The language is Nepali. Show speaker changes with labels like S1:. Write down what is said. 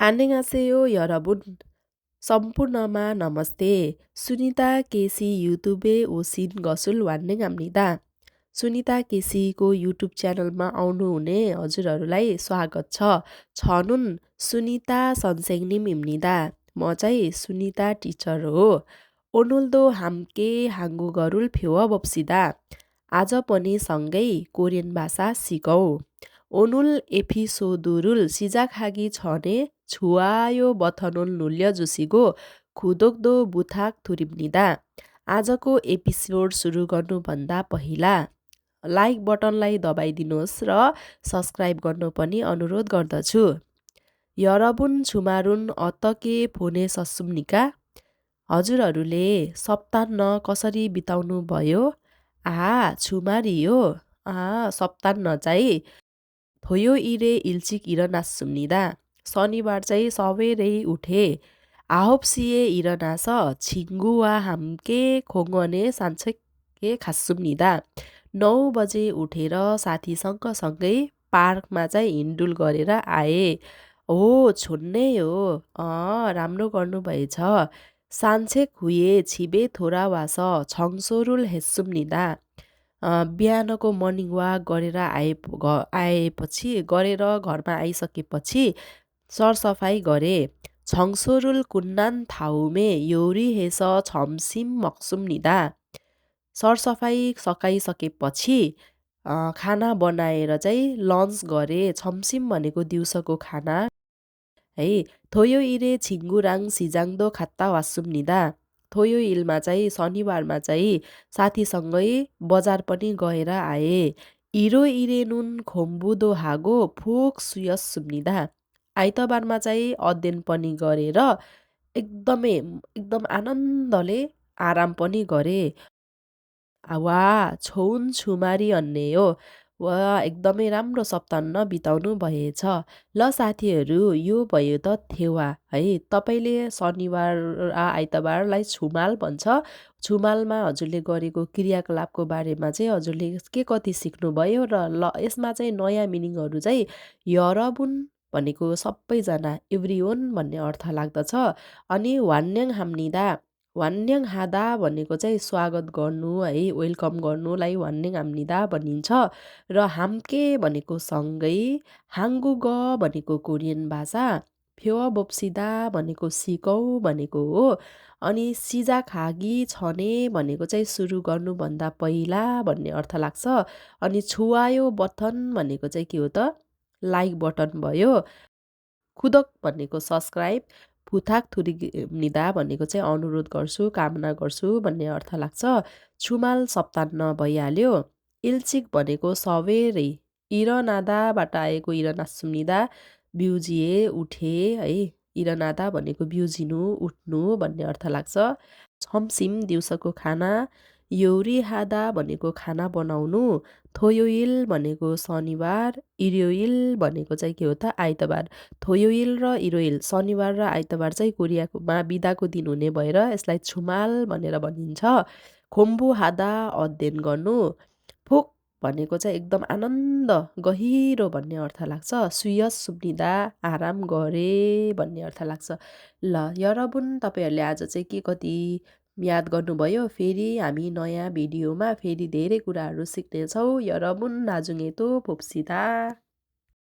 S1: 안녕하세요, 여러분. সম্পূর্ণ마 नमस्ते. सुनिता केसी युट्युब에 오신 것을 환영합니다. सुनिता केसीको युट्युब च्यानलमा आउनुहुने हजुरहरूलाई स्वागत छ। 저는 सुनिता 선생님입니다. म चाहिँ सुनिता टिचर हो। 오늘도 함께 한국어를 배워봅시다. आज पनि सँगै कोरियन भाषा सिकौँ। 오늘 에피소드를 시작하기 전에 좋아요 버튼을 눌러주시고 구독도 부탁드립니다. आजको एपिसोड सुरु गर्नुभन्दा पहिला लाइक बटनलाई दबाइदिनुहोस् र सब्सक्राइब गर्नु पनि अनुरोध गर्दछु। 여러분 주말은 어떻게 보내셨습니까? हजुरहरूले सप्ताह कसरी बिताउनु भयो? 주말이요? सप्ताह चाहिँ 토요일에 일찍 일어났습니다. शनिबार चाहिँ सबेरै उठे। 9시에 일어나서 친구와 함께 공원에 산책에 갔습니다. 9 बजे उठेर साथीसँग सँगै पार्कमा चाहिँ हिँडडुल गरेर आए। 좋네요. राम्रो गर्नुभएछ। 산책 후에 집에 돌아와서 청소를 했습니다. बिहानको मर्निङ वाक गरेर घरमा आइसकेपछि सरसफाइ गरे। 청소를 끝난 다음에 요리해서 점심 먹습니다. सरसफाइ सकाइसकेपछि खाना बनाएर चाहिँ लन्च गरे। 점심 भनेको दिउँसोको खाना है। 토요일에 친구랑 시장도 갔다 왔습니다. 토요일मा चाहिँ शनिबारमा चाहिँ साथीसँगै बजार पनि गएर आए। 일요일에는 공부도 하고 푹 쉬었습니다. आइतबारमा चाहिँ अध्ययन पनि गरेर एकदम आनन्दले आराम पनि गरे। 좋은 주말이었네요. एकदमै राम्रो सप्ताह बिताउनु भएछ। ल साथीहरू यो भयो त थेवा है। तपाईँले शनिबार आइतबारलाई छुमाल भन्छ। छुमालमा हजुरले गरेको क्रियाकलापको बारेमा चाहिँ हजुरले के कति सिक्नुभयो र यसमा चाहिँ नयाँ मिनिङहरू चाहिँ यरबुन भनेको सबैजना एभ्रिवन भन्ने अर्थ लाग्दछ। अनि 환영합니다 환영하다 भनेको चाहिँ स्वागत गर्नु है, वेलकम गर्नुलाई 환영합니다 भनिन्छ। र 함께 भनेको सँगै, 한국어 भनेको कोरियन भाषा, 배워봅시다 भनेको सिकौँ भनेको हो। अनि 시작하기 전에 भनेको चाहिँ सुरु गर्नुभन्दा पहिला भन्ने अर्थ लाग्छ। अनि 좋아요 बटन भनेको चाहिँ के हो त? लाइक बटन भयो। 구독 भनेको सब्सक्राइब, 부탁드립니다 भनेको चाहिँ अनुरोध गर्छु, कामना गर्छु भन्ने अर्थ लाग्छ। छुमाल सप्ताह भइहाल्यो। 일찍 भनेको सबेरै, 일어나다बाट आएको 일어났습니다। बिउजिए उठे है। 일어나다 भनेको बिउजिनु, उठ्नु भन्ने अर्थ लाग्छ। 점심 दिउँसोको खाना, 요리하다 भनेको खाना बनाउनु, 토요일 भनेको शनिबार, 일요일 भनेको चाहिँ के हो त? आइतबार। 토요일 र 일요일 शनिबार र आइतबार चाहिँ कोरियामा बिदाको दिन हुने भएर यसलाई छुमाल भनेर भनिन्छ। 공부하다 अध्ययन गर्नु, 푹 भनेको चाहिँ एकदम आनन्द, गहिरो भन्ने अर्थ लाग्छ। 쉬었습니다 आराम गरे भन्ने अर्थ लाग्छ। ल यरबुन तपाईँहरूले आज चाहिँ के कति याद गर्नुभयो? फेरि हामी नयाँ भिडियोमा फेरि धेरै कुराहरू सिक्नेछौँ। 여러분 나중에 또 봅시다.